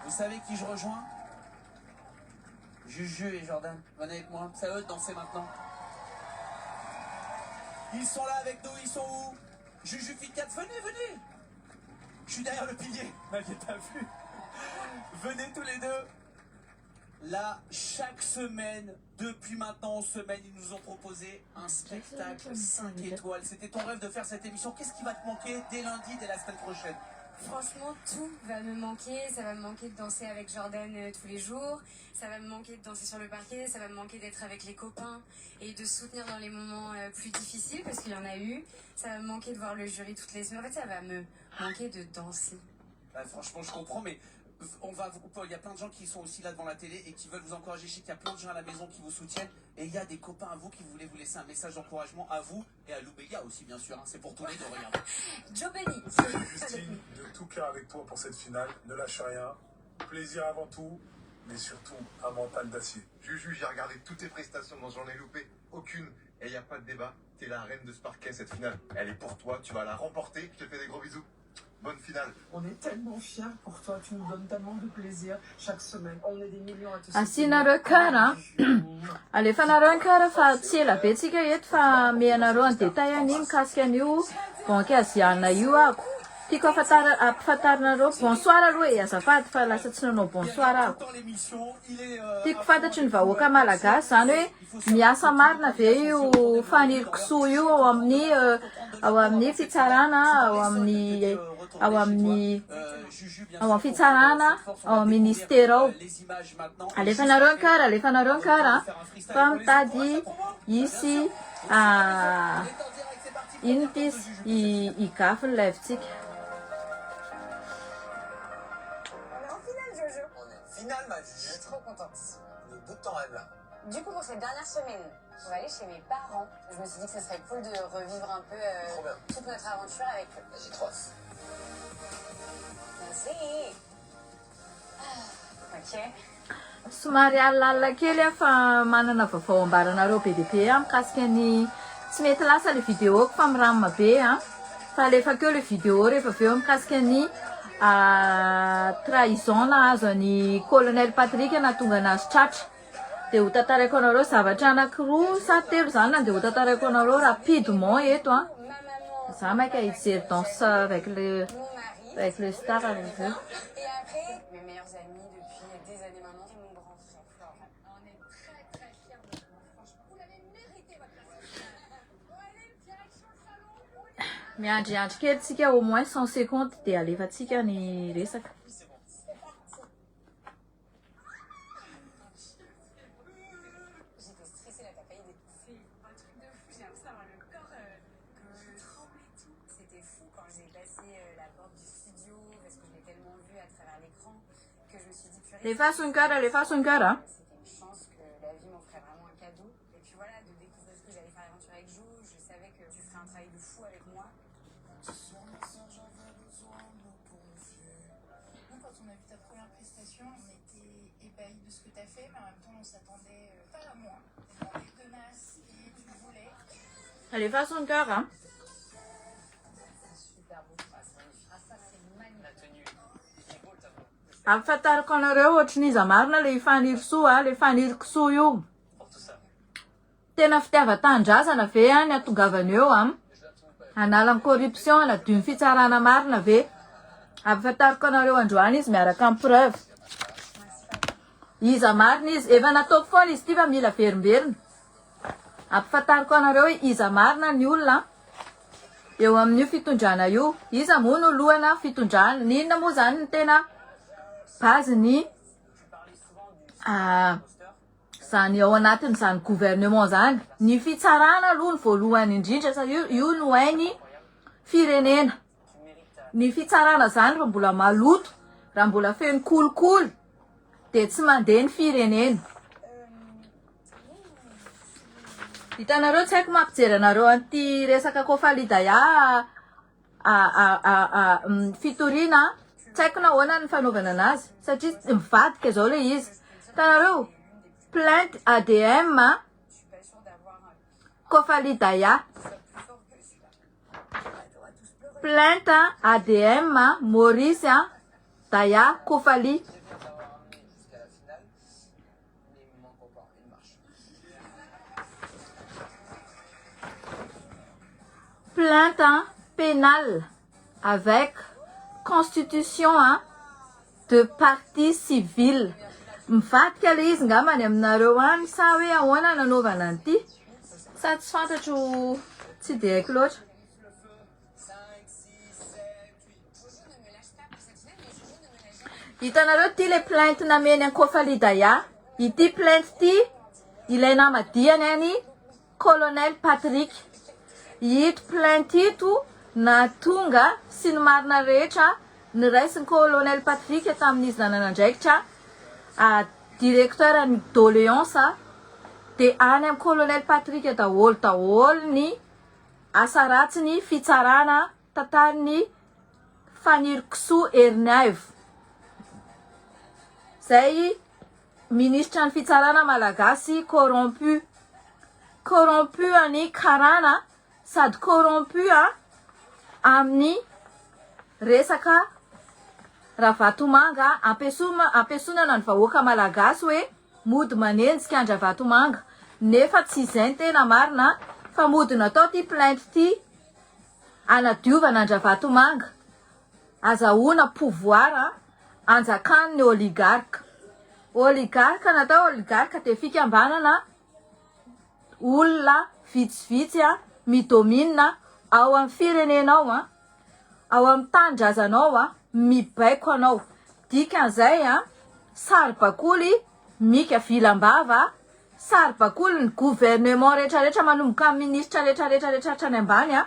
Vous savez qui je rejoins? Juju et Jordan, venez avec moi. C'est à eux de danser maintenant. Ils sont là avec nous, ils sont où? Juju, Fit 4, venez. Je suis derrière le pilier, m'avez pas vu. Venez tous les deux. Là, chaque semaine, depuis maintenant 11 semaines, ils nous ont proposé un spectacle 5 étoiles. C'était ton rêve de faire cette émission. Qu'est-ce qui va te manquer dès lundi, dès la semaine prochaine? Franchement, tout va me manquer. Ça va me manquer de danser avec Jordan tous les jours. Ça va me manquer de danser sur le parquet. Ça va me manquer d'être avec les copains et de soutenir dans les moments plus difficiles parce qu'il y en a eu. Ça va me manquer de voir le jury toutes les semaines. En fait, ça va me manquer de danser. Bah, franchement, je comprends, mais il y a plein de gens qui sont aussi là devant la télé et qui veulent vous encourager. Je sais qu'il y a plein de gens à la maison qui vous soutiennent. Et il y a des copains à vous qui voulaient vous laisser un message d'encouragement à vous et à Loubega aussi, bien sûr. Hein. C'est pour tous les deux, regardez. Joe Benny. Justine, de tout cœur avec toi pour cette finale. Ne lâche rien. Plaisir avant tout, mais surtout un mental d'acier. Juju, j'ai regardé toutes tes prestations, dont j'en ai loupé aucune. Et il n'y a pas de débat. T'es la reine de ce parquet, cette finale. Elle est pour toi, tu vas la remporter. Je te fais des gros bisous. Bonne finale. On est tellement fiers pour toi, tu nous donnes tellement de plaisir chaque semaine. On est des millions à te Asianareo kara alefanareo ny kara fa tsy ela betsika eto fa meanareo ny détail any mikasika an'io banky aziana io ako tiako ampafantarinareo bonsoir aloha e azafady fa lasa tsy nanao bonsoir ako tiako fantatry ny vahoaka malagasy zany hoe miasa marina ve io faniriko soa io ao amin'ny fitsarana ao amin'ny fitsarana ao ministera ao alefanareo ny kara fa mitady hisy ino tisy igafy ny live-tsika. Finale, ma vie. Je suis trop contente. Le bout de ton rêve là. Du coup, pour cette dernière semaine, on va aller chez mes parents. Je me suis dit que ce serait cool de revivre un peu toute notre aventure avec eux. J'ai trop hâte. Merci. Ok. Somary alalala kely fa manana vaovao ambaranareo be dia be mikasika ny tsy mety lasa le vidéoko fa miramina be fa alefakeo le vidéo rehefa avy eo mikasika ny trahison nahazo an'ny colonel Patrick nahatonga anazy tratra dia ho tantaraiko anareo zavatra anankiroa sa telo zany na dia ho tantaraiko anareo rapidement eto za maika hijery danse avec le star avec eux. Et après, mes meilleurs amis depuis des années maintenant, c'est mon grand frère Florent. On est très fiers de vous. Franchement, vous l'avez mérité votre place. Bon, allez, direction le salon. Miandriandry kely tsika au moins 100 secondes dia alefatsika ny resaka. J'étais stressée, là, t'as failli des... C'est un truc de fou, j'ai l'impression d'avoir le corps que tremblait tout. C'était fou quand j'ai passé la porte du studio, parce que je l'ai tellement vu à travers l'écran, que je me suis dit, purée... Lefaso ny kara. C'était une chance que la vie m'offrait vraiment un cadeau. Et puis voilà, de découvrir ce que j'allais faire l'aventure avec Jo, je savais que tu ferais un travail de fou avec moi. Nous, quand on a vu ta première prestation, on était ébahis de ce que tu as fait, mais en même temps, on s'attendait pas à moins. Tu étais tenace et tu le voulais. Lefaso ny kara. Super beau. Ah, ça, c'est magnifique. La tenue, il est beau le tableau. Ampafantariko anareo ohatry iza marina le faniriky soa le faniriko soa io Pour tout ça. tena fitiava-tanindrazana ve ny atongavany eo anala ny corruption nadio ny fitsarana marina ve ampafantariko anareo androany izy miaraka amin'ny preuve iza marina izy efa nataoko foana izy ty fa mila verimberina ampafantariko anareo hoe iza marina ny olona eo amin'io fitondrana io iza moa no lohana fitondrana ninona moa zany ny tena base ny zany ao anatin'izany gouvernement zany ny fitsarana aloha ny voalohany indrindra sa io no hainy firenena ny fitsarana zany raha mbola maloto raha mbola feno kolokolo dia tsy mandeha ny firenena hitanareo tsy haiko mampijery anareo an'ity resaka kofalidaya fitoriana tsy haiko nahoana ny fanaovana anazy satria mivadika zao le izy hitanareo plainte ADM kofalidaya plainte ADM, Maurice, Daya, Kofali. Jusqu'à la finale, mais il me manque encore une marche. Plainte pénale avec constitution de partie civile. Mifatika le izy ngambany aminareo any sa hoe ahoana nanaovana an'ity sa tsy fantatro tsy de haiko loatra. 5, 6, 7, 8. Jojo ne me lâche pas pour cette finale, mais Jojo ne me lâche jamais. Hitanareo ty le plainte nameny any Kofali Daya. Ity plainte ty ilaina madiany any colonel Patrick. Ito plainte ito natonga sy ny marina rehetra niraisin'ny colonel Patrick tamin'izy nananandraikitra directeur ny doléance de any amin'ny colonel Patrick daholo ny asa ratsiny fitsarana tantarin'ny Fanir Kisoa Erniaivo. Zay ministra ny fitsarana malagasy corrompu any karana sady corrompu amin'ny resaka Ravatomanga ampiasonana ny vahoaka malagasy hoe mody manenjika andra Vatomanga nefa tsy izay tena marina fa mody natao ty plainte ty anadiovana andra Vatomanga azahoana pouvoir anjakan'ny oligarque natao oligarque de fikambanana olona vitsivitsy midomina ao amin'ny firenenao ao amin'ny tanindrazanao mibaiko anao dikan'izay saribakoly mika vilambava saribakoly ny gouvernement rehetrarehetra manomboka amin'ny ministra rehetrarehetra any ambany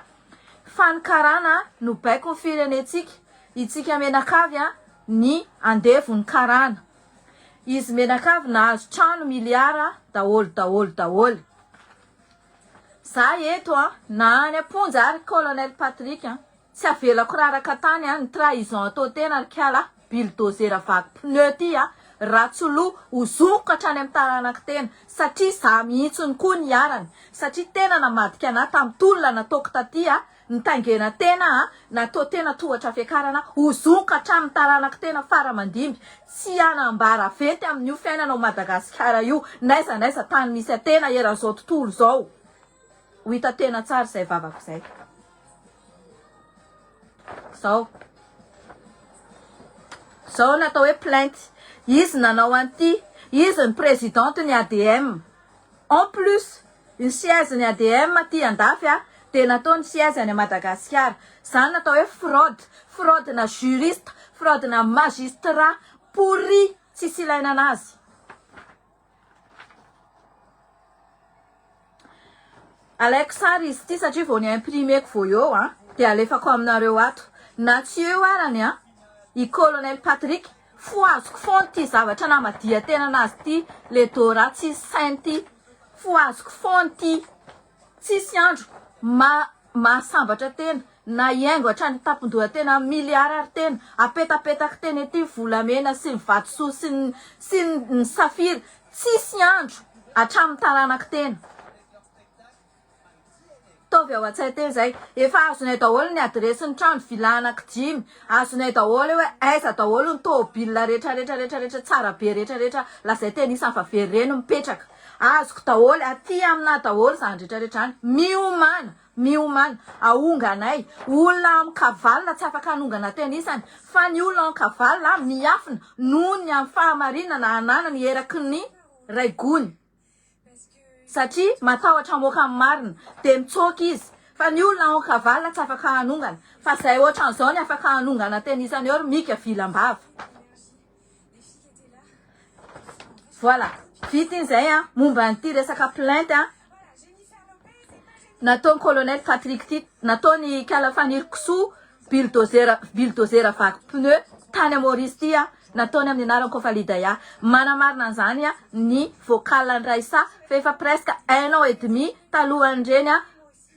fanikarana no baiko ny firenetsika itsika menakavy ny andevony karana izy menakavy nahazo trano miliara daholo za eto na any amponja ary colonel Patrick tsy avelako raraka tany ny trahison atao tena ry kiala bulldozer vaky pneu ty ratsoloha hozonoko hatrany amin'ny taranako tena satria za mihitsiny koa ny arany satria tena namadika anahy tamin'ny tolona nataoko taty nitangena tena natao tena tohatra fiakarana hozonoko hatramin'ny taranako tena faramandimby tsy anambara venty amin'io fiainanao Madagasikara io naiza tany misy atena eran'izao tontolo zao ho hita tena tsara izay vavako izay zao natao hoe plainte izy nanao an'ity izy ny présidente ny ADM en plus ny siège ny ADM ty andafy de natao ny siège any Madagasikara zany natao hoe fraude na juriste fraude na magistrat pourri tsisy ilaina anazy. Alaiko sary izy ty satria vao ny imprimeko vao eo de alefako aminareo ato na tsy eo arany i colonel Patrick foazoko foana ty zavatra namadia tena anazy ty le dora tsy sainty foazoko foana ty tsisy andro mahasambatra tena na iaingo hatrany tapon-doha tena miliara ary tena apetapetaka tena ety volamena sy ny vatosoa sy ny safira tsisy andro hatramin'ny taranako tena taovy ao an-tsay teny zay efa azonay daholo ny adresy ny trano vilanako 5 azonay daholo hoe aiza daholo ny tôbila rehetrarehetra tsara be rehetrarehetra lazay tena isan'ny favereny mipetraka azoko daholo aty amina daholo zany rehetrarehetra any miomana ahonganay olona amin'ny kavalina tsy afaka hanongana tena isany fa ny olona amin'ny kavalina miafina noho ny amin'ny fahamarinana anana ny eraky ny raigony satria matahotra moka amin'ny marina de mitsoky izy fa ny olona amin'ny kavalina tsy afaka hanongana fa zay ohatran'izao ny afaka hanongana tena isany eo mika vilambava. Voilà vitin'izay momba n'ity resaka plainte nataony colonel Patrick ty nataony Fanir Kisoa bulldozer vaky pneu tany Maurice ty nataony amin'ny anarany Kofali Daya manamarina an'izany ny vocal ny Raisa fa efa presque 1 an et demi talohany reny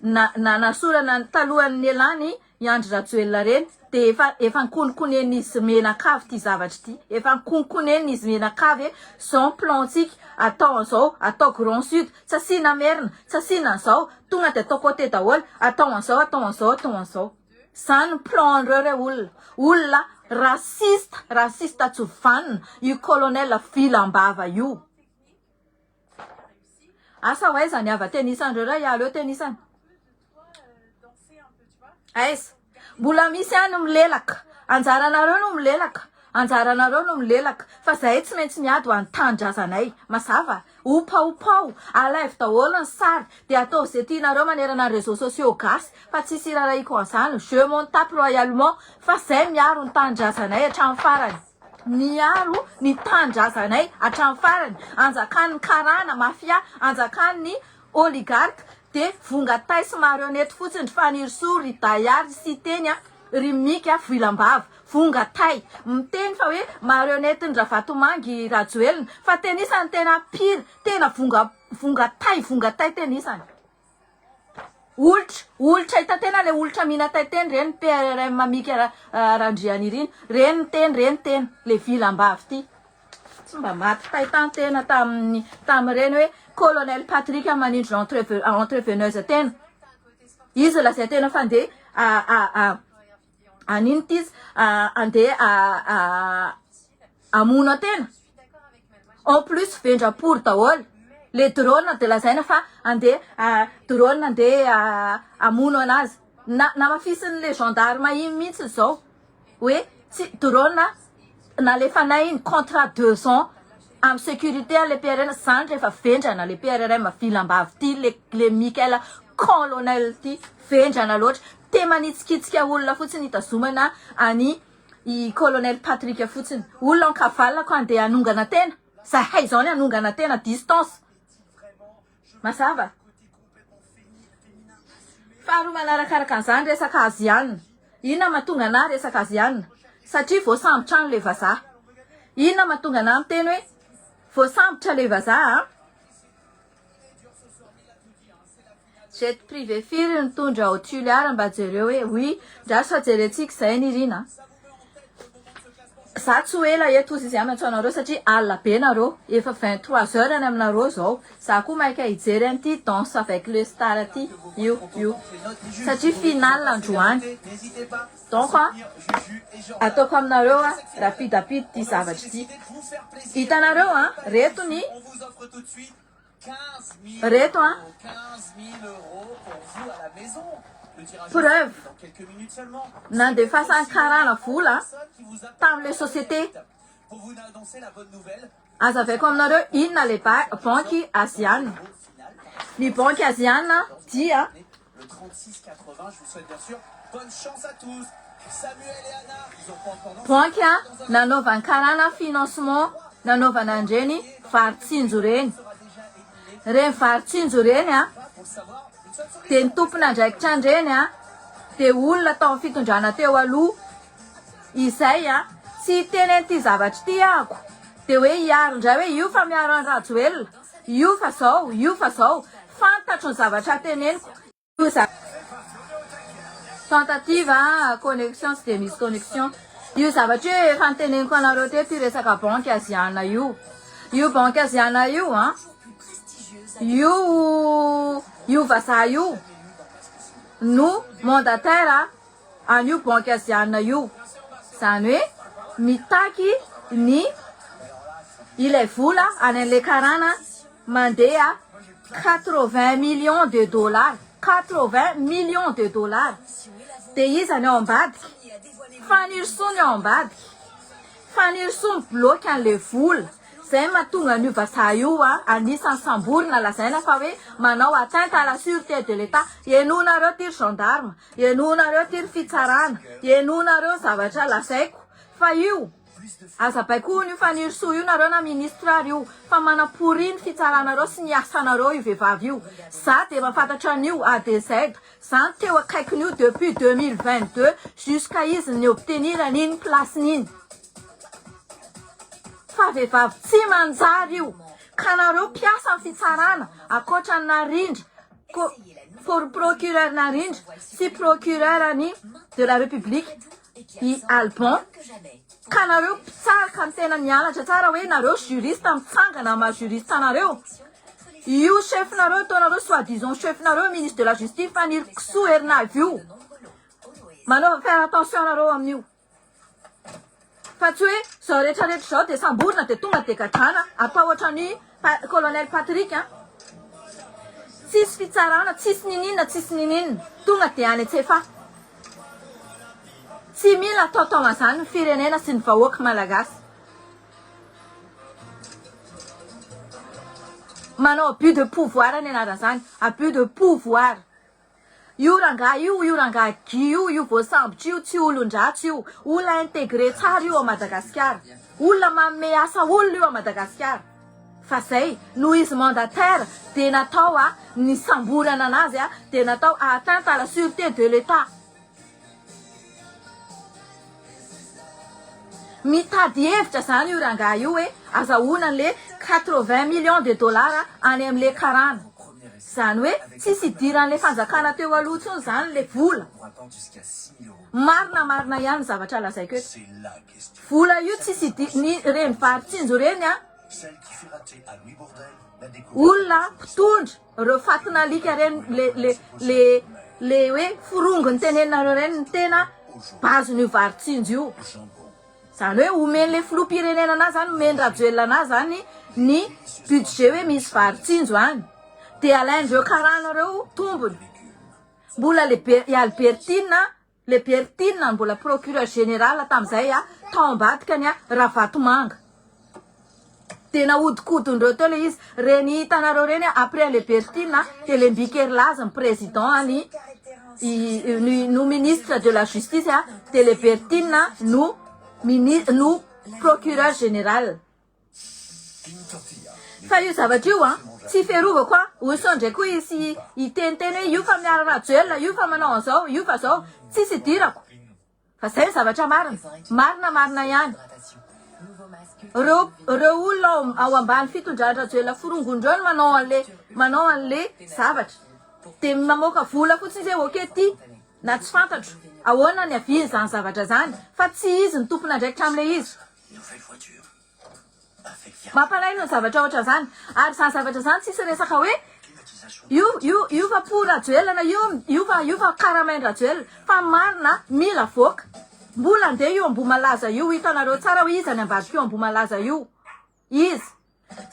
nasorana talohan'ny elany Andry Rajoelina reny de efa nkonkonen'izy menakavy ty zavatra ty efa nkonkonen'izy menakavy son plantsika atao an'izao atao Grand Sud tsasina merina tsasina an'izao tonga de atao côté daholo atao an'izao Zany plan reo olona rasista tsy vanina io colonel filambava io. Asa hoaizany avy tenisandreo ra aleo tenisany. Aiza, mbola misy any milelaka. Anjaranareo no milelaka. Anjaranareo no milelaka. Fa zahay tsy maintsy miady ho an'ny tanindrazanay. Mazava, opao, alaivo daholo ny sary dia atao izay tianareo manerana ny réseaux sociaux gasy fa tsy misy raraiko an'izany. Je m'en tape royalement fa zahay miaro ny tanindrazanay hatramin'ny farany. Miaro ny tanindrazanay hatramin'ny farany. Anjakan'ny karana mafia, anjakan'ny oligarque de vongatay sy marionnette fotsiny Fanirso ry Dayary sy teny ry Mika Vilambava. Vongatay miteny fa hoe marionnette ny Ravatomangy Rajoelina fa tenisany tena pire, tena vongatay tenisany. Olitra hita tena le olitra minatay teny reny PRRM Mika Randrianirina reny teny le Vilambava ty. Tsy mba maty taitan tena tamin'ireny hoe colonel Patrick manindro entrepreneuse tena. Izy la zay tena fandeha anino ty izy andeha amono tena. En plus vendrapory daholo. Le drone de lazaina fa andeha drone andeha amono anazy. Na mafisiny le gendarme iny mihitsy zao. Hoe tsy drone nalefanay iny contrat 2 ans amin'ny sécurité le PRN zany rehefa vendrana le PRRM Vilambava ty le Mikael colonel ty vendrana loatra. Te manitsikitsika olona fotsiny hitazomana any i colonel Patrick fotsiny. Olona ankavalona ko andeha anongana tena. Zahay zao ny anongana tena distance. Mazava. Faharoa manarakaraka an'izany resaka azianina. Inona mahatonga anahy resaka azianina? Satria voasambotra any le vazaha. Inona mahatonga anahy miteny hoe voasambotra le vazaha? Jet privé firy nitondra Autuliara mba jereo hoe oui, ndraso fa jerentsika izay ny rina. Za tsy ela eto izy izay amantsonareo satria alina be nareo. Efa 23 heures any aminareo zao. Za koa maika hijery an'ity danse avec le star ty. Io. Satria final androany. Donc ataoko aminareo rapide ty zavatra ty. Hitanareo reto ny reto 15 000 euros pour vous à la maison. Le tirage preuve dans quelques minutes seulement. nandefasan'ny karana vola tamin'le société. Pour vous annoncer la bonne nouvelle. Azavaiko aminareo inona le banky asiana. Ny banky asiana dia Le 36-80, je vous souhaite bien sûr bonne chance à tous. Samuel et Anna, ils ont pas encore banky nanaovany karana financement nanaovana andreny varitsinjo reny. Reny varitsinjo reny pour le savoir. Une seule souris. de ny tompony andraikitra andreny de olona tao fitondrana teo aloha izay tsy teny an'ity zavatra ty ako de hoe hiaro indray hoe io fa miaro any Rajoelina, io fa zao fantatro ny zavatra teneniko. Tentative connexion sy de misy connexion. Io zavatra hoe efa niteneniko anareo teto io resaka banky aziana io. Io banky aziana io io vazaha io no mandataire an'io banky aziana io. Zany hoe mitaky ny ilay vola any an'le karana mandeha 80 millions de dollars. 80 millions de dollars. De izy ny ao ambadiky. Fanirso ny ao ambadiky. Fanirso mibloka an'le vola. Zay mahatonga an'io vazaha io anisan'ny samborina lazaina fa hoe manao atteinte à la sûreté de l'État. Ienoanareo ty ry gendarme, ienoanareo ty ry fitsarana, ienoanareo zavatra lazaiko. Fa io azabaiko io Fanirso io nareo na ministra io fa manaporiany fitsaranareo sy ny asanareo io vehivavy io. Za de mahafantatra an'io A de Z. Zany teo akaikiny io depuis 2022 jusqu'à izy ny obtenir an'iny place-n'iny. Fa vehivavy tsy manjary io. Ka nareo piasa ny fitsarana akoatra narindra for procureur narindra sy procureur ny de la République i Alban. Ka nareo pitsaraka ny tena mianatra tsara hoe nareo juriste mitsangana maha juriste nareo. Io chef nareo ataonareo soi-disant chef nareo ministre de la justice Fanirso Herinavy io. manao faire attention anareo amin'io fa tsy hoe zao rehetrarehetra zao de samborina de tonga de gadrana atao ohatrany colonel Patrick a tsisy fitsarana tsisy nininna tonga de any antsefa tsy mila ataotao an'izany ny firenena sy ny vahoaka malagasy manao abus de pouvoir any anaran'izany abus de pouvoir io rangahy io rangahy gi io voasambotra io tsy olon-dratsy io olona intégré tsara io a Madagasikara olona manome asa olona io a Madagasikara fa zay no izy mandataire de natao ny samborana anazy de natao atteinte à la sûreté de l'État mitady hevitra zany io rangahy io hoe azahoana le 80 millions de dollars any amin'le karana zany hoe tsisy idiran'le fanjakana teo aloha tsony zany le vola marina ihany zavatra lazaiko eto vola io tsisy ni reny varitsinjo reny olona mpitondra reo fatina alika reny le hoe forongony tenenareo reny ny tena bazon'io varitsinjo io zany hoe omen'le filoham-pirenena anazy zany omeny rajoelona anazy zany ny budget hoe misy varitsinjo any de alain'ireo karanareo tombony mbola le Bertine mbola procureur général tam'izay tao ambadikany Ravatomanga de nahodinkodin'ireo teo le izy reny hitanareo reny après le Bertine de le Mbikerlaza ny président any no ministre de la justice de le Bertine no procureur général fa io zavatra io tsy fiarovako oso ndraiky koa izy iteniteny hoe io fa miara rajoelona io fa manao an'izao io fa zao tsisy idirako fa zay zavatra marina ihany reo olona ao ambany fitondrarajoelona forongondreo no manao an'le zavatra de mamoaka vola fotsiny zay okety na tsy fantatro ahoana ny aviany zany zavatra zany fa tsy izy ny tompona ndraikitra am'le izy mampalaino ny zavatra ohatra zany ary zany zavatra zany tsisy resaka hoe io fa po rajoelana io fa karamain-drajoelona fa marina mila voaka mbola andeha io ambomalaza io hitanareo tsara hoe izy any ambadika io ambomalaza io izy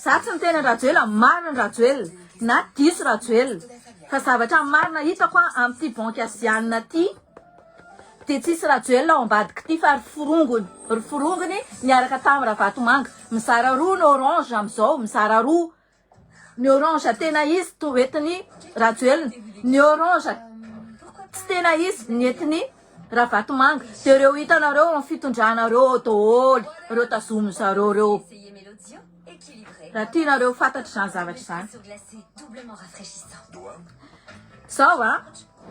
za tsy miteny rajoelona marina ny rajoelona na diso rajoelona fa zavatra marina hitako amin'ity banky asianina ty de tsisy rajoelona ao ambadika ty fa ry forongony miaraka tamin'ny Ravatomanga mizara roa ny orange am'izao mizara roa ny orange tena izy toetiny rajoelona ny orange tsy tena izy netiny Ravatomanga de reo hitanareo amin'ny fitondranareo daholo reo tazomy zareo reo raha tianareo fantatry zany zavatra zany zao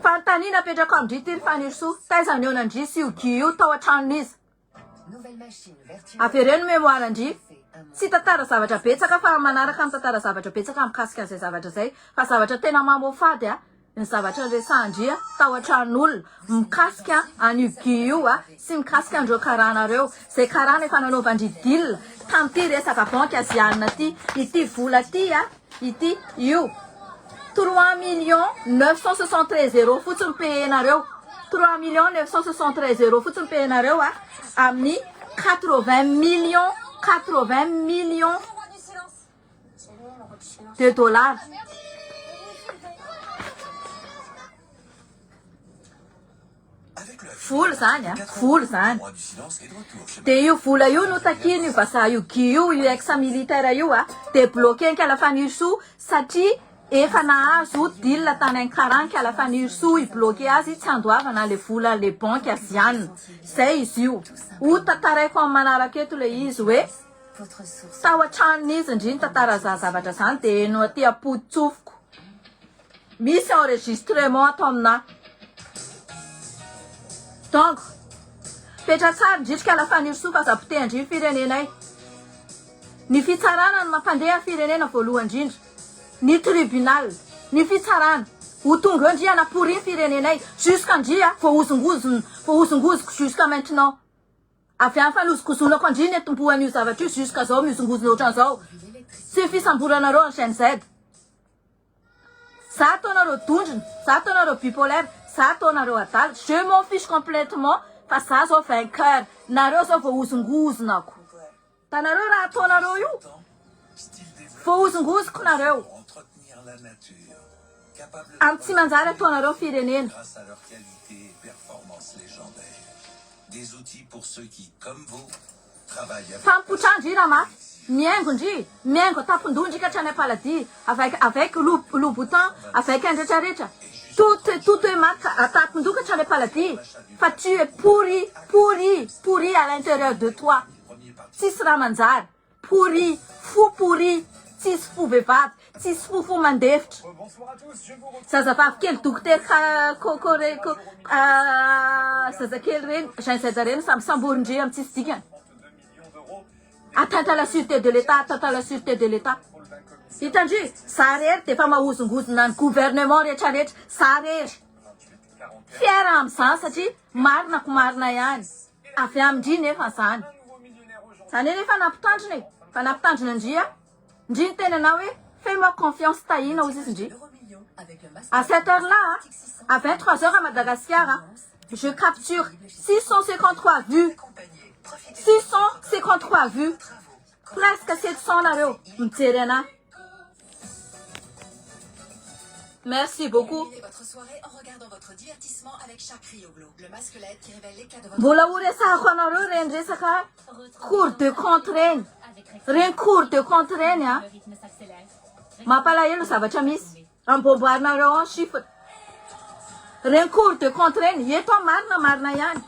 fanontaniana apetraka amindrity ry fanirisoa taizany eo nandrisy io gi io tao an-tranon'izy avereno mémoire andry tsy tantara zavatra betsaka fa manaraka amin'ny tantara zavatra betsaka mikasika an'izay zavatra zay fa zavatra tena mamofady ny zavatra resandria tao an-tranon'olona mikasika an'io gi io sy mikasika an'ireo karanareo zay karana efa nanaovandry dil tam'ty resaka banky azianina ty ity vola ty ity io 3 € fotsiny payenareo 3 973 € fotsiny payenareo amin'ny 80 millions de dollars vola zany de io vola io no takiny io vazaha io gi io ex militaire io de bloqué nkala fanirisoa satria efa nahazo dil tany an-karanky ala fanirisoa ibloqué azy tsy andoavana le vola le banky azianina zay izy io ho tantaraiko amin'ny manaraka eto le izy hoe tao an-tranon'izy indriny tantara zavatra zany de no aty apodi-tsofoko misy enregistrement atao amina donc petra tsara indritrika ala fanirisoa fa zabotendry firenenay ny fitsarana no mampandeha firenena voalohany indrindra ny tribunal ny fitsarana ho tonga eo ndria naporiny firenenay jusqu'à ndria voahozongozoko jusqu'à maintenant avy any fanozokozonako andry ny atombohan'io zavatra io jusqu'à zao mihozongozona ohatran'izao sy fisamboranareo ny chaîne Z za taonareo dondrina za taonareo bipolaire ça ataonareo adaly je m'en fiche complètement fa za zao vainqueur nareo zao voahozongozonako tanareo raha ataonareo io Style développé voahozongozoko nareo pour entretenir la nature, capable amin'ny tsy manjary ataonareo firenena grâce à leur qualité et performance légendaires. Des outils pour ceux qui, comme vous, travaillent avec fampotrandry rama miaingondry miaingo tapondondry ka hatrany paladie avec le bouton avec un rehetrarehetra tout est marque tapondoko hatrany paladie fa tu es pourri à l'intérieur de toi tsisy raha manjary pourri tsisy fo vehivavy tsisy fo mandefitra zazavavy kely dokotera zazakely reny zainzaida reny samborindre amin'ny tsisy dikany atteinte à la sûreté de l'État hitandry za rery de efa mahozongozona ny gouvernement rehetrarehetra za rery fiara amin'izany satria marinako marina ihany avy amindry nefa zany zany eny efa nampitandrina e fa nampitandrina indria indri ny tena anao hoe fais-moi confiance tahina ozy izy indri à cette heure-là à 23h à Madagascar je capture 653 vues 653 vues presque 700 nareo mijery ana merci beaucoup votre soirée en regardant votre divertissement avec Chacrioglo, le masque LED qui révèle l'éclat de votre mbola ho resahako anareo reny resaka cours de compte reny cours de compte reny a mampalahelo zavatra misy ambomboarinareo en chiffre reny cours de compte reny eto marina ihany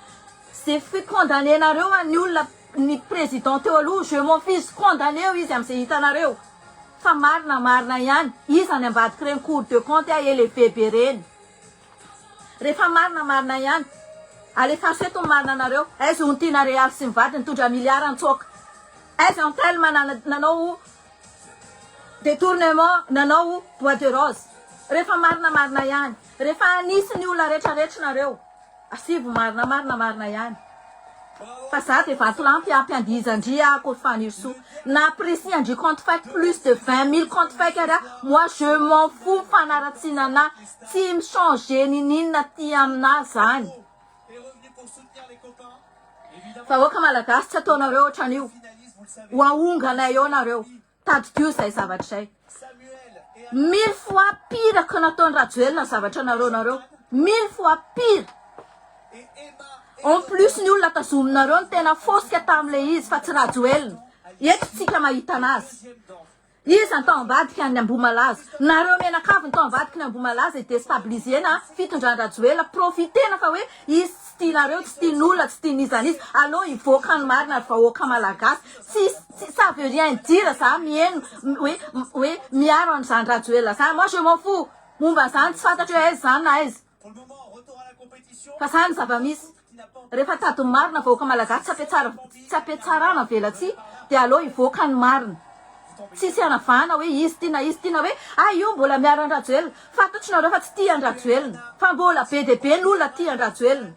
c'est fait condamné nareo ny olona ny président teo aloha je m'en fiche condamné izy amin'izay hitanareo fa marina ihany izany ambadiky reny cours de compte élevé be reny rehefa marina ihany alefaso eto marina anareo aiza ho ntiana real sy mivady nitondra miliara antsoaka aiza en telma nanao détournement nanao bois de rose rehefa marina ihany rehefa anisy ny olona rehetrarehetra nareo asivo marina ihany fa za de vatolampy ampiandizandriako fanirso na précis andry compte fake plus de 20 000 compte fake ara moi je m'en fous fanaratsiana tsy michanger ninina ty amina zany est revenu pour soutenir les copains. Évidemment, fa oka malagasy tsy ataonareo ohatran'io finaliste, vous le savez, ho aongana eo nareo tadio zay zavatra zay Samuel et 1000 fois pire que nataony rajoelina zavatra nareo 1000 fois pire Emma en plus ny olona tazominareo ny tena fosika tam'le izy fa tsy rajoelina eto tsika mahita anazy deuxième danse. izy ny tao ambadika ny ambomalaza nareo menakavy ny tao ambadika ny ambomalaza déstabilisena fitondrany rajoela profitena fa hoe izy tsy tianareo tsy tian'olona tsy tian'izany izy aloha ivoaka ny marina ary vahoaka malagasy tsy ça veut rien dire za mieno hoe miaro an'izany rajoela zany moi je m'en fous momba zany tsy fantatra hoe aiza zany na aiza Pour le moment, retour à la compétition. fa zany zava-misy Qui n'a pas encore rehefa tadiny marina vahoaka malagasy tsy apetsarana velatsy de aloha ivoaka ny marina tsisy anavana hoe izy tiana hoe io mbola miaro an-drajoelina fantatrareo fa tsy tia an-drajoelina fa mbola be de be ny olona tia an-drajoelina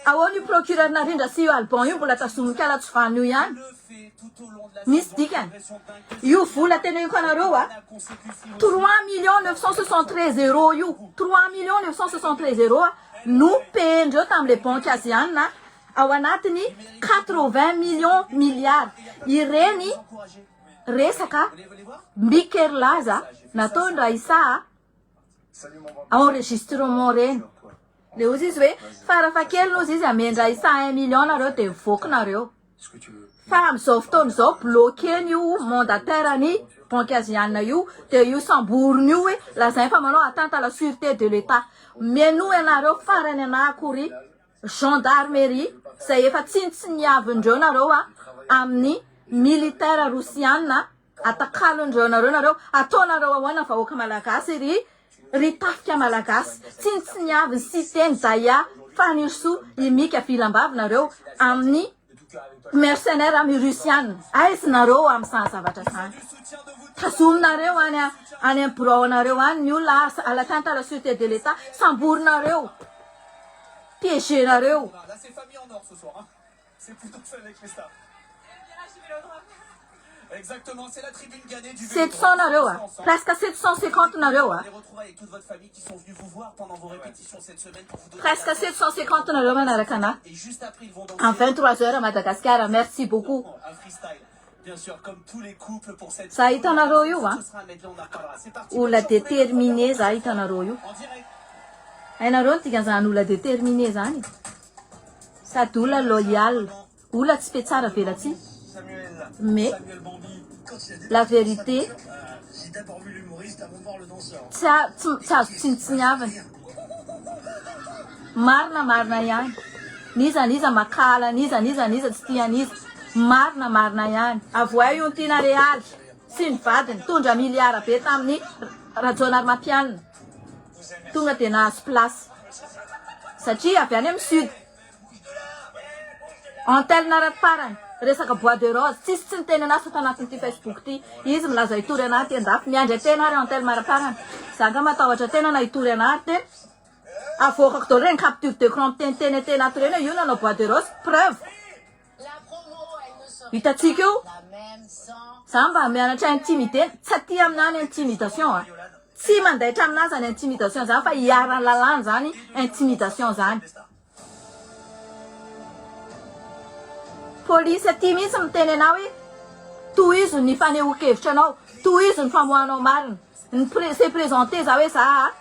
ahoana io procureur narindra sy io Alban io mbola tazomiky alatsovany io ihany le fait tout au long de la misy saison. dikany Pression dingue. io vola tena io kanareo a Consécutive 3 973 euros io 3 973 euros nopendreo tam'le banque asiana ao anatiny 80 millions milliards ireny encouragée. resaka Venez voir. mbikerlaza nataony raisa Salut mon bambin. enregistrement reny le ozy izy hoe farafakely nozy izy amendra isa 1 million nareo de mivoaka nareo Ce que tu veux. fa am'izao fotoana izao bloqué io mandataire ny banque asiana io de io samboriny io hoe lazay fa manao atteinte à la sûreté de l'état meno ianareo farany anakory gendarmerie zay efa tsy niavindreo nareo amin'ny militaire rosiana atakalondreo nareo ataonareo ahoana vahoaka malagasy ry tafika malagasy tsy niaviny sy teny daya fanirso imika vilambavy nareo amin'ny mercenaire amin'ny rusiana aizy nareo amin'izany zavatra zany Du soutien de vous tous. tazominareo any amin'ny braonareo any ny olona à l'atteinte à la sûreté de l'état samborinareo piégenareo Là, c'est famille en or ce soir. Hein. C'est plutôt ça avec les stars. Exactement, c'est la tribune gagnée du 700 nareo ah. Presque 750 nareo ah. Les retrouvailles avec toute votre famille qui sont venus vous voir pendant vos répétitions cette semaine pour vous donner Presque 750 nareo manaraka ana. et juste après ils vont danser En 23 heures à Madagascar. Merci beaucoup. un freestyle. Bien sûr, comme tous les couples pour cette Ça hitanareo io ah. ce sera un medley, on en reparlera. C'est parti. Olona déterminé za hitanareo io. En direct. Hainareo ny dikan'izany olona déterminé zany. Sady olona loyal. Olona tsy pe tsara velatsy. Mais Samuel Bambi. la vérité J'ai d'abord vu l'humoriste avant de voir le danseur. tsy azo tsinitsiniavana. Marina ihany. Niza makala, niza tsy tian'iza. Marina ihany. Avoa io ny tiana realy. Sy ny vadiny. Tondra miliara be tamin'ny rajonary mampianina. Tonga dia nahazo place. Satria avy any amin'ny sud. Antelina ara-parany. Resaka bois de rose. Tsisy tsy niteny anazy fa tanatin'ity Facebook ity. Izy milaza hitory anahy ty andafy. Miandry tena ary antelina ara-parany. Zaka matahotra tena na hitory anahy ty. Avoakako daholo reny capture d'écran miteniteny ato reny io nanao bois de rose. Preuve. Hitatsika io. Za mba mianatra intimité. Tsy aty aminany intimidation ah. Tsy mandaitra aminazy zany intimidation zany fa hiarany lalàna zany intimidation zany. Polisy aty mihitsy miteny anao hoe tohizo ny fanehoan-kevitra anao, tohizo ny famoahanao marina. C'est présenté za hoe za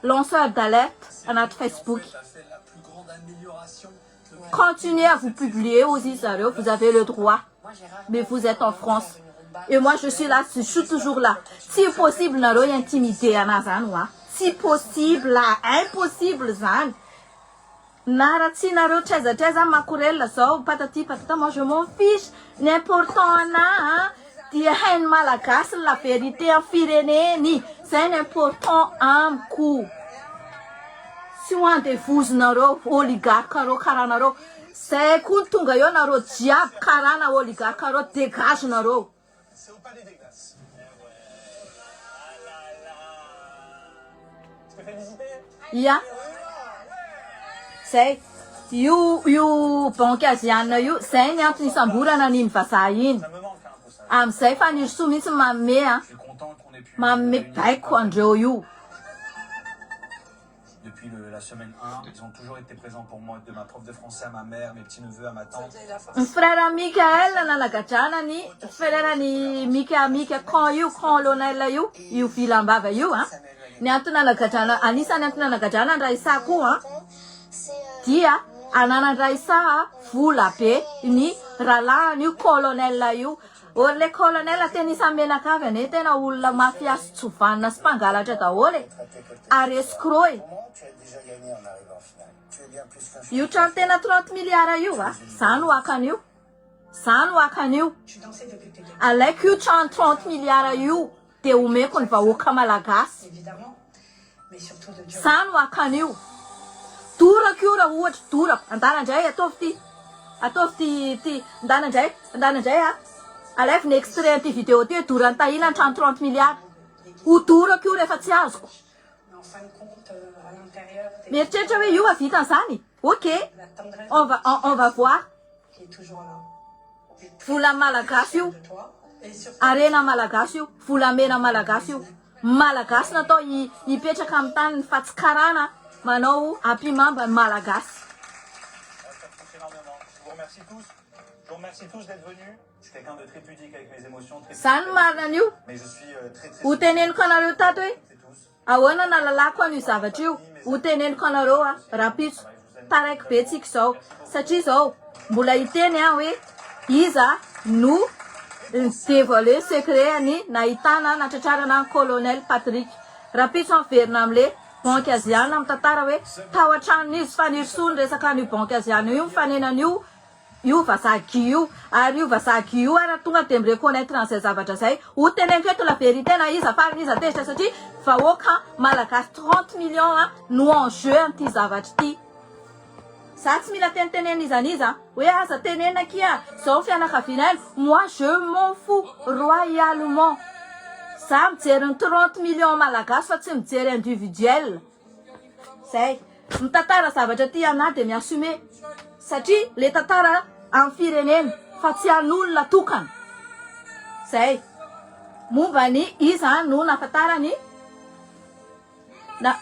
lanceur d'alerte anaty Facebook. Continuez à vous publier aux Israéliens, vous avez le droit. Mais vous êtes en France. Et moi je suis là, je suis toujours là. Si possible, nareo intimider anazany wa. Si possible, là, impossible zany. Naratsy nareo traiza makorela zao patati patata, moi je m'en fiche. L'important ana dia hainy malagasy la vérité en fireneny. C'est important amiko. Sy ho andevozonareo oligarque-reo karaha nareo. Zay koa tonga eo nareo jiaby karana oligarque-reo, dégage nareo. C'est au palais des glaces. Tu peux féliciter? Ia. Zay. Io banky aziana io, zay ny antony isamborana ny vazaha iny. Ça me manque un peu ça. Amizay fa ny soa mihitsy manome a. Je suis content qu'on ait pu. Manome baiko andreo io. Depuis la semaine 1, ils ont toujours été présents pour moi, de ma prof de français à ma mère, mes petits-neveux à ma tante. Ny frère Mikael nalagadranany, frère ny Mika Kan io, Kan Lionel io vilam-bava io a. Ny antony nalagadrana, anisany antony nalagadrana ny Raisa koa a. Dia ananany Raisa vola be ny rahalahy io colonel io. Or le colonel tena isan'ny menaka avy ane tena olona mafiasy tsovanina sy mpangalatra daholo. Ary escroc e. Tu as déjà gagné en arrivant en finale. Tu es bien plus qu'un Io trano tena 30 milliards io a. Zany ho akan'io. Zany ho akan'io. Alaiko io trano 30 milliards io dia omeko ny vahoaka malagasy. Zany ho akan'io. Dorako io raha ohatra dorako. Andanandray ataovy ty andanandray a. Alaiko ny extrait ty vidéo ty dorany tahila ny trano 30 milliards. Ho dorako io rehefa tsy azoko. Mieritreritra hoe io avita an'izany. Ok, on va voir. Vola malagasy io, arena malagasy io, volamena malagasy io. Malagasy natao hipetraka amin'ny tany ny fatsikarana manao ampimamba malagasy. Je vous remercie tous. Je vous remercie tous d'être venus. Je suis quelqu'un de très pudique avec mes émotions. Zany marina an'io. Mais je suis très Ho teneniko anareo tato hoe ahoana nalalako an'io zavatra io. Ho teneniko anareo a rapitso taraiky be tsika zao satria zao mbola hiteny a hoe iza no dévoilé secret ny nahitana natratrarana ny colonel Patrick. Rapitso miverina amle banky aziana amin'ny tantara hoe tao an-tranon'izy fanirisoa ny resaka an'io banky aziana io mifanenan'io io vazaha-gy io ary io vazaha-gy io ary tonga dia mireconnaître an'izay zavatra zay. Ho teneniko eto la vérité na iza fariny iza tezitra satria vahoaka malagasy 30 millions no en jeu an'ity zavatra ity. Za tsy mila tenen'iza hoe aza tenena kia zao fianakaviana moi je m'en fous royalement. Za mijery ny 30 millions malagasy fa tsy mijery individuel. Zay mitantara zavatra ty ana dia miassume satria le tantara amin'ny firenena fa tsy an'olona tokana. zay momba ny iza no nafatarany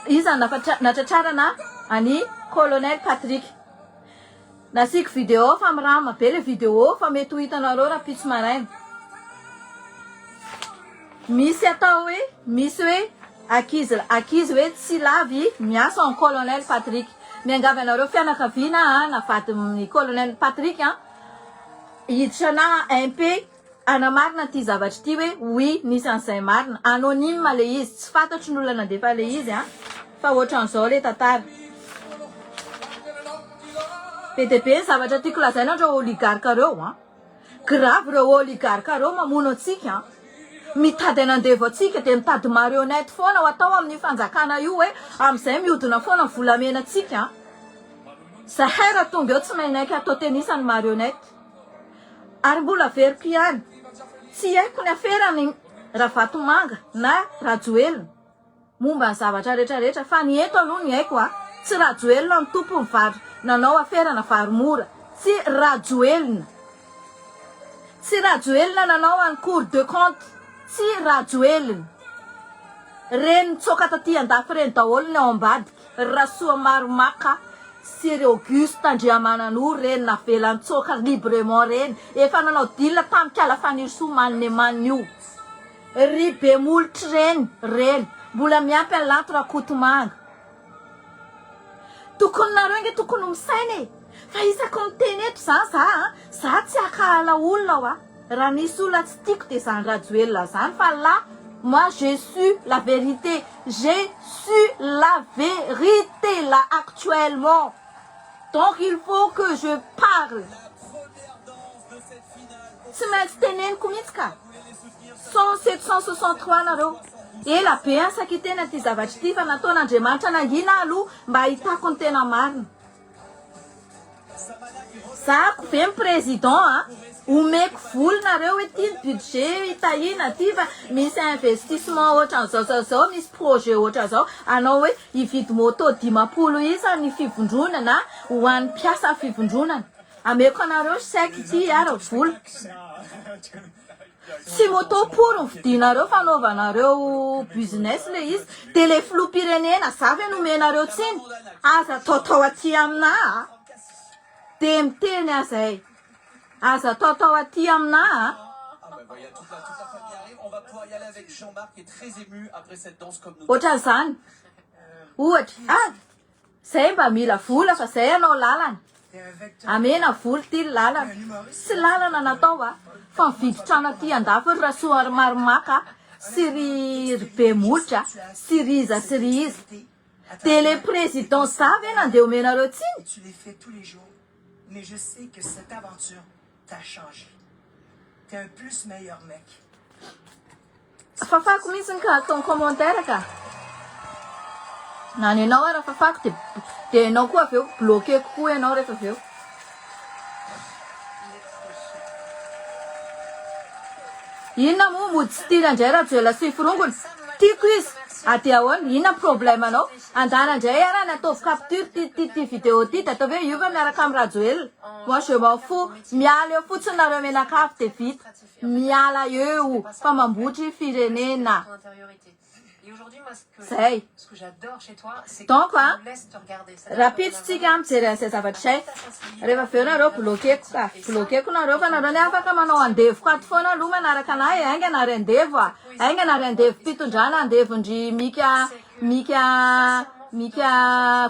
iza natratrarana any colonel Patrick nasiko vidéo fa mirama be le vidéo fa mety ho hitanareo raha pitso maraina misy atao hoe misy hoe akizy hoe tsy lavy miasa en colonel Patrick miangavy anareo fianakaviana navady colonel Patrick hiditra na MP anamarina ty zavatra ty hoe oui nisy an'izay marina anonyme le izy tsy fantatry ny olona nandefa le izy fa ohatran'izao le tantara be dia be ny zavatra tiako lazaina reo oligarka reo grave reo oligarka reo mamono antsika mitady nandevo atsika dia mitady marionnette foana ho atao amin'ny fanjakana io hoe amin'izay mihodina foana volamena atsika zahay raha tonga eo tsy mainaiky atao tenisany marionnette ary mbola veriko ihany tsy haiko ny aferany Ravatomanga na Rajoelina momba ny zavatra rehetrarehetra fa ny eto aloha ny haiko tsy Rajoelina ny tompony vary nanao aferana varomora tsy Rajoelina nanao any cour de compte tsy Rajoelina reny nitsoka taty andafy reny daholo ny ao ambadiky Rasoa Maromaka sy ry Auguste Andriamanan'o reny navela nitsoka librement reny efa nanao dila tamikala fanirisomaniny manio ry be molitra reny mbola miampy any lanto Rakotomanga tokony nareo nge tokony misainy fa isako miteny eto za tsy akahala olona raha nisy olona tsy tiako dia zany Rajoelina zany fa là moi j'ai su la vérité là actuellement donc il faut que je parle tsy maintsy teneniko mihitsy ka 763 nareo ela be ansaky tena ty zavatra ty fa nataon'Andriamanitra nangina aloha mba ahitako ny tena marina zako ve mi président omeko voly nareo hoe ty ny budget itahina ty fa misy investissement ohatran'izao misy projet ohatran'izao anao hoe hividy moto 50 isa ny fivondronana ho an'ny mpiasa fivondronana ameko anareo chèque ty ara voly tsy moto pour ny vidinareo fanaovanareo business le izy dia le filoham-pirenena za ve nomenareo tsiny aza taotao aty amina dia miteny azay aza taotao aty amina Il y a toute la famille arrive. On va pouvoir y aller avec Jean-Marc qui est très ému après cette danse comme nous. ohatran'izany ohatra zay mba mila vola fa zay anao lalana amena voly ty lalana sy lalana natao fa mividitrana ty andafy ry Rasoa Maromaka sy ry be molitra sy ry iza dia le président za ve nandeha omenareo tsiny Tu les fais tous les jours, mais je sais que cette aventure t'a changé. T'es un plus meilleur mec. fafako mihitsy ny commentaire ka na ny anao raha fafako dia anao koa aveo bloqué kokoa ianao rehefa aveo inona moa mody tsy tia indray Rajoelina sy firongony tiako izy ady ahoana inona problème anao andana indray araha ny ataovy capture ty vidéo ty dia atao hoe io fa miaraka amin'ny Rajoelina moi je m'en fous miala eo fotsiny nareo menakafo dia vita miala eo fa mambotry firenena zay donc raha pitsitsika mijery an'izay zavatra zay rehefa aveo nareo bloqueko nareo fa nareo ny afaka manao andevo ato foana aloha manaraka anahy ainga nary andevo mpitondrana andevondry mika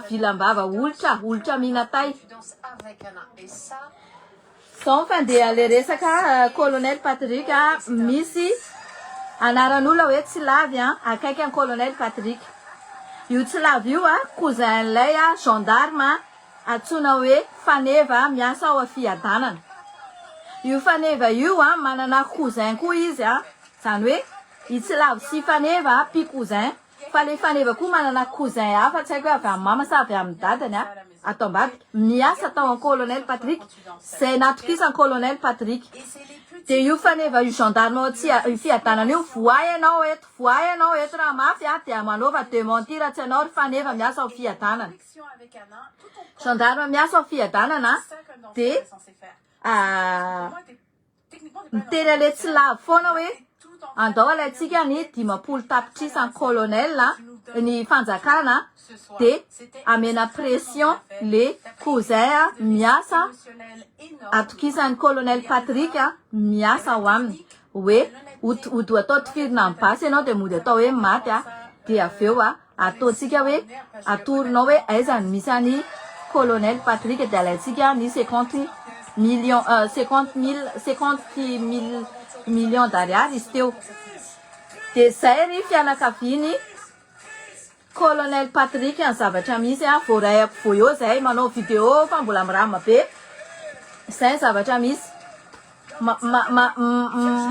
vilambava olitra minatay sao fandeha le resaka colonel Patrick misy anaran'olona hoe tsy lavy akaiky an colonel Patrick io tsy lavy io cousin lay gendarme antsoina hoe Faneva miasa ao afiadanana io Faneva io manana cousin koa izy zany hoe i tsy lavy sy Faneva pi cousin fa le Faneva koa manana cousin hafa tsy haiko hoe avy amin'ny mama sa avy amin'ny dadany atao ambadiky miasa tao an colonel Patrick zay natokisa an colonel Patrick dia io Faneva io gendarme io fiadanana io voay ianao eto raha mafy dia manaova démentir tsy ianao ry Faneva miasa ao fiadanana gendarme miasa ao fiadanana dia miteny ale tsy lavo foana hoe andao alaitsika ny 50 tapitrisa ny colonel ny fanjakana de amena pression le cousin miasa atokisan'ny colonel Patrick miasa ao aminy hoe ody atao tifirina amin'ny basy ianao de mody atao hoe maty de aveo ataotsika hoe atorinao hoe aizany misy any colonel Patrick de alaitsika ny 50 millions d'ariary izy teo de zay ry fianakaviany colonel Patrick ny zavatra misy voarayako vo eo zay manao vidéo fa mbola mirama be zay zavatra misy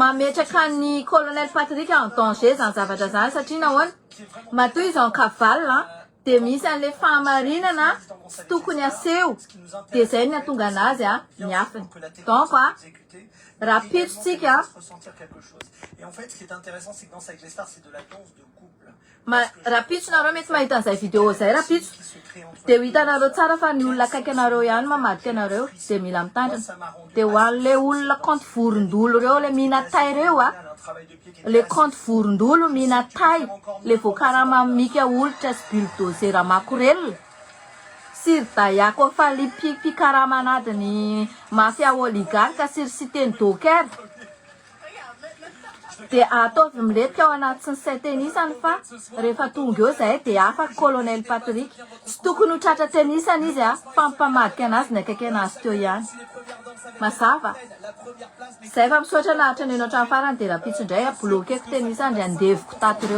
mametraka ny colonel Patrick en danger zany zavatra zany satria nahoana matoa izy en cavale de misy an'le fahamarinana tsy tokony aseho de zay ny atonga anazy miafiny donc raha pitsotsika raha pitsonareo mety mahita an'izay vidéo zay raha pitso de ho hitanareo tsara fa ny olona akaiky anareo ihany mamadika anareo de mila mitandrina de ho an'le olona compte vorondolo reo le mihina tay reo le compte vorondolo mihina tay le voakarama mika olitra sy bulldozer makorel siry dayako fa li pikarama anadiny mafia oligarque siry siteny docker de ataovy miletika ao anaty sy ny saitenisany fa rehefa tonga eo zay de afaka colonel Patrick tsy tokony ho tratra tenisany izy fa mipamadika anazy ny akaiky anazy teo ihany mazava zay fa misotra nahatra ny eno hatrany farany de raha pitso indray bloqueko tenisany de andeviko tato reo